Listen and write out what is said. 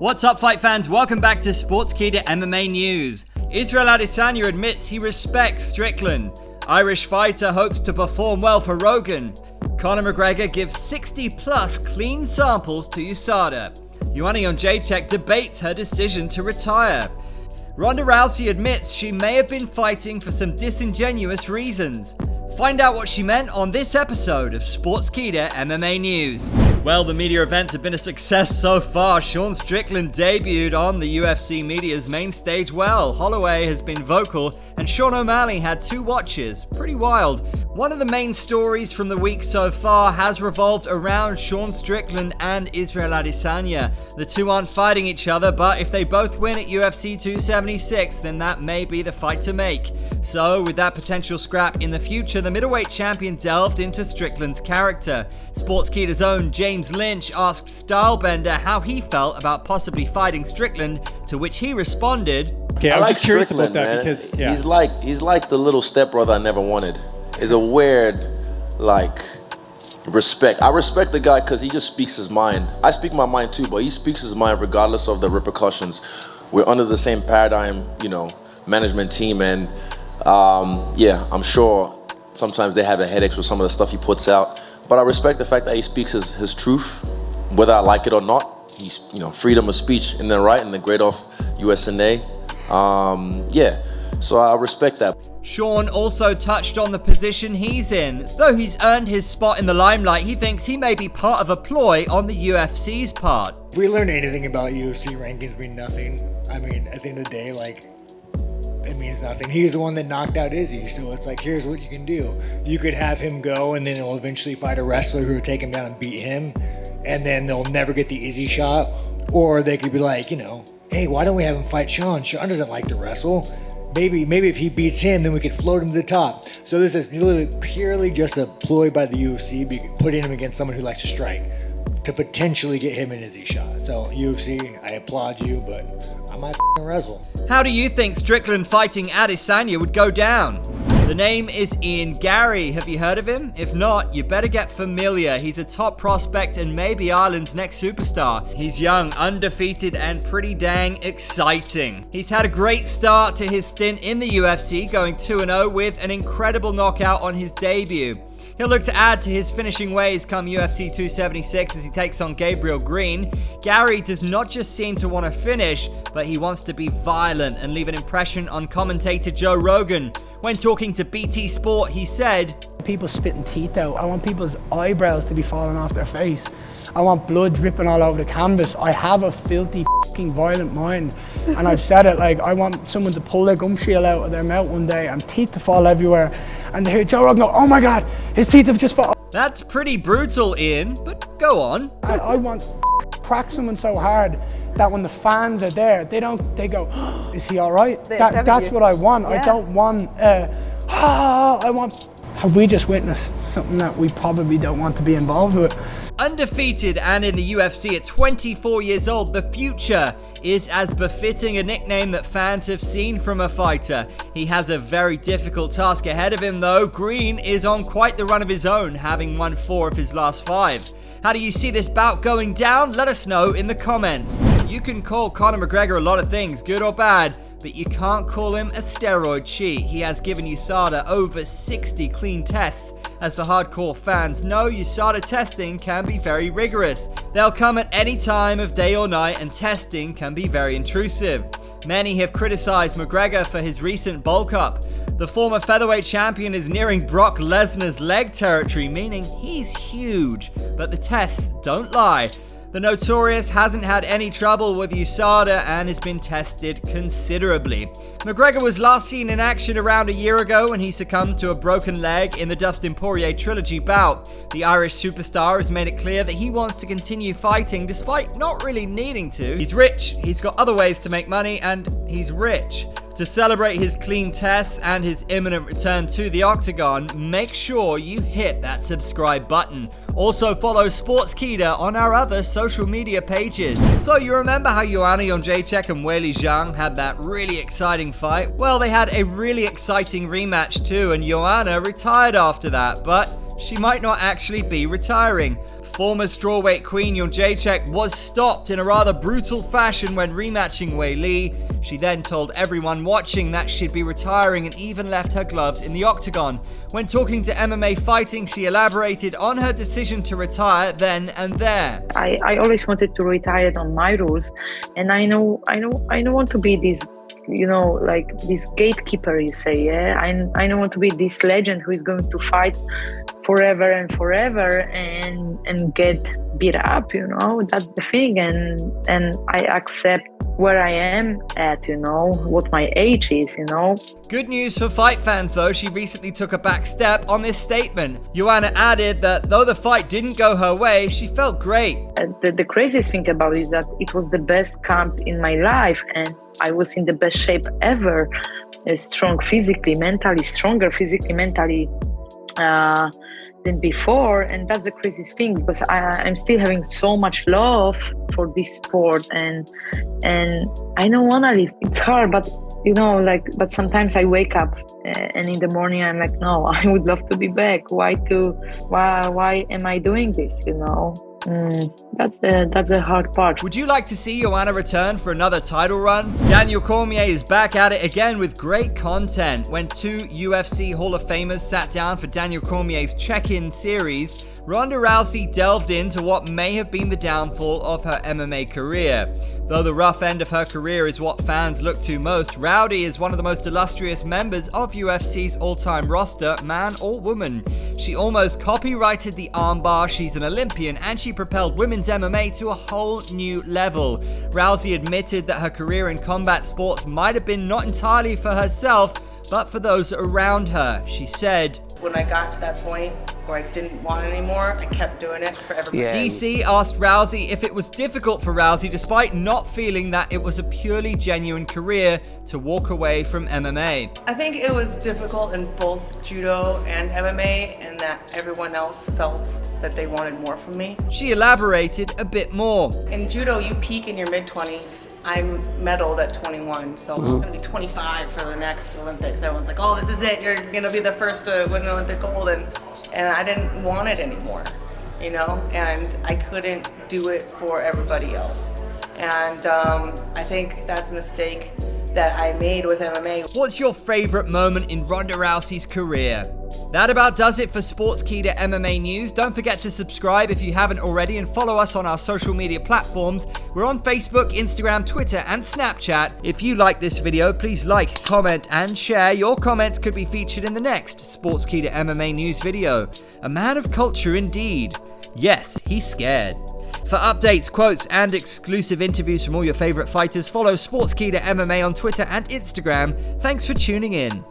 What's up, fight fans? Welcome back to Sportskeeda MMA news. Israel Adesanya admits he respects Strickland. Irish fighter hopes to perform well for Rogan. Conor McGregor gives 60-plus clean samples to USADA. Joanna Jedrzejczyk debates her decision to retire. Ronda Rousey admits she may have been fighting for some disingenuous reasons. Find out what she meant on this episode of Sportskeeda MMA news. Well, the media events have been a success so far. Sean Strickland debuted on the UFC media's main stage well. Holloway has been vocal, and Sean O'Malley had 2 watches. Pretty wild. One of the main stories from the week so far has revolved around Sean Strickland and Israel Adesanya. The two aren't fighting each other, but if they both win at UFC 276, then that may be the fight to make. So, with that potential scrap in the future, the middleweight champion delved into Strickland's character. Sportskeeda's own James Lynch asked Stylebender how he felt about possibly fighting Strickland, to which he responded, Okay, I was just curious about that, man, because he's like the little stepbrother I never wanted. It's a weird, respect. I respect the guy because he just speaks his mind. I speak my mind too, but he speaks his mind regardless of the repercussions. We're under the same paradigm, management team, and I'm sure sometimes they have a headache with some of the stuff he puts out. But I respect the fact that he speaks his truth, whether I like it or not. He's, freedom of speech in the right and the great off USADA. So I respect that. Sean also touched on the position he's in. Though he's earned his spot in the limelight, he thinks he may be part of a ploy on the UFC's part. If we learn anything about UFC rankings, mean nothing. I mean, at the end of the day, it means nothing. He's the one that knocked out Izzy, so it's here's what you can do. You could have him go, and then he'll eventually fight a wrestler who will take him down and beat him, and then they'll never get the Izzy shot. Or they could be hey, why don't we have him fight Sean? Sean doesn't like to wrestle. Maybe if he beats him, then we could float him to the top. So this is literally purely just a ploy by the UFC, putting him against someone who likes to strike, to potentially get him an Izzy shot. So UFC, I applaud you, but I might wrestle. How do you think Strickland fighting Adesanya would go down? The name is Ian Gary. Have you heard of him? If not, you better get familiar. He's a top prospect and maybe Ireland's next superstar. He's young, undefeated, and pretty dang exciting. He's had a great start to his stint in the UFC, going 2-0 with an incredible knockout on his debut. He'll look to add to his finishing ways come UFC 276 as he takes on Gabriel Green. Gary does not just seem to want to finish, but he wants to be violent and leave an impression on commentator Joe Rogan. When talking to BT Sport, he said, "People spitting teeth out. I want people's eyebrows to be falling off their face. I want blood dripping all over the canvas. I have a filthy fucking violent mind." And I've said it, I want someone to pull their gum shield out of their mouth one day and teeth to fall everywhere. And they hear Joe Rogan go, "Oh my God, his teeth have just fallen." That's pretty brutal, Ian, but go on. I want to crack someone so hard that when the fans are there, they go, "Is he all right?" That's what I want. Yeah. I don't want, have we just witnessed something that we probably don't want to be involved with? Undefeated and in the UFC at 24 years old, the future is as befitting a nickname that fans have seen from a fighter. He has a very difficult task ahead of him though. Green is on quite the run of his own, having won 4 of his last 5. How do you see this bout going down? Let us know in the comments. You can call Conor McGregor a lot of things, good or bad, but you can't call him a steroid cheat. He has given USADA over 60 clean tests. As the hardcore fans know, USADA testing can be very rigorous. They'll come at any time of day or night, and testing can be very intrusive. Many have criticized McGregor for his recent bulk up. The former featherweight champion is nearing Brock Lesnar's leg territory, meaning he's huge. But the tests don't lie. The Notorious hasn't had any trouble with USADA and has been tested considerably. McGregor was last seen in action around a year ago when he succumbed to a broken leg in the Dustin Poirier trilogy bout. The Irish superstar has made it clear that he wants to continue fighting despite not really needing to. He's rich, he's got other ways to make money, and he's rich. To celebrate his clean tests and his imminent return to the octagon, make sure you hit that subscribe button. Also follow Sportskeeda on our other social media pages. So you remember how Joanna Jedrzejczyk and Weili Zhang had that really exciting fight? Well, they had a really exciting rematch too, and Joanna retired after that, but she might not actually be retiring. Former strawweight queen Jedrzejczyk was stopped in a rather brutal fashion when rematching Wei Li. She then told everyone watching that she'd be retiring and even left her gloves in the octagon. When talking to MMA Fighting, she elaborated on her decision to retire then and there. I always wanted to retire on my rules, and I don't want to be this, like this gatekeeper, you say, yeah? I don't want to be this legend who is going to fight forever and forever and get beat up, that's the thing, and I accept where I am at, what my age is, Good news for fight fans though, she recently took a back step on this statement. Joanna added that though the fight didn't go her way, she felt great. The craziest thing about it is that it was the best camp in my life, and I was in the best shape ever, strong physically, mentally, stronger physically, mentally than before. And that's the craziest thing, because I'm still having so much love for this sport, and I don't want to leave. It's hard, but but sometimes I wake up and in the morning I'm like, no, I would love to be back. Why am I doing this? That's the hard part. Would you like to see Joanna return for another title run? Daniel Cormier is back at it again with great content. When two UFC Hall of Famers sat down for Daniel Cormier's check-in series, Ronda Rousey delved into what may have been the downfall of her MMA career. Though the rough end of her career is what fans look to most, Rowdy is one of the most illustrious members of UFC's all-time roster, man or woman. She almost copyrighted the armbar, she's an Olympian, and she propelled women's MMA to a whole new level. Rousey admitted that her career in combat sports might have been not entirely for herself, but for those around her. She said, when I got to that point where I didn't want it anymore, I kept doing it for everybody. Yeah. DC asked Rousey if it was difficult for Rousey, despite not feeling that it was a purely genuine career, to walk away from MMA. I think it was difficult in both judo and MMA, and that everyone else felt that they wanted more from me. She elaborated a bit more. In judo, you peak in your mid-20s. I'm medaled at 21, so I'm going to be 25 for the next Olympics. Everyone's like, oh, this is it. You're going to be the first to win an Olympic gold. And I didn't want it anymore, and I couldn't do it for everybody else. And I think that's a mistake that I made with MMA. What's your favorite moment in Ronda Rousey's career? That about does it for Sportskeeda MMA news. Don't forget to subscribe if you haven't already, and follow us on our social media platforms. We're on Facebook, Instagram, Twitter, and Snapchat. If you like this video, please like, comment, and share. Your comments could be featured in the next Sportskeeda MMA news video. A man of culture indeed. Yes, he's scared. For updates, quotes, and exclusive interviews from all your favorite fighters, follow Sportskeeda MMA on Twitter and Instagram. Thanks for tuning in.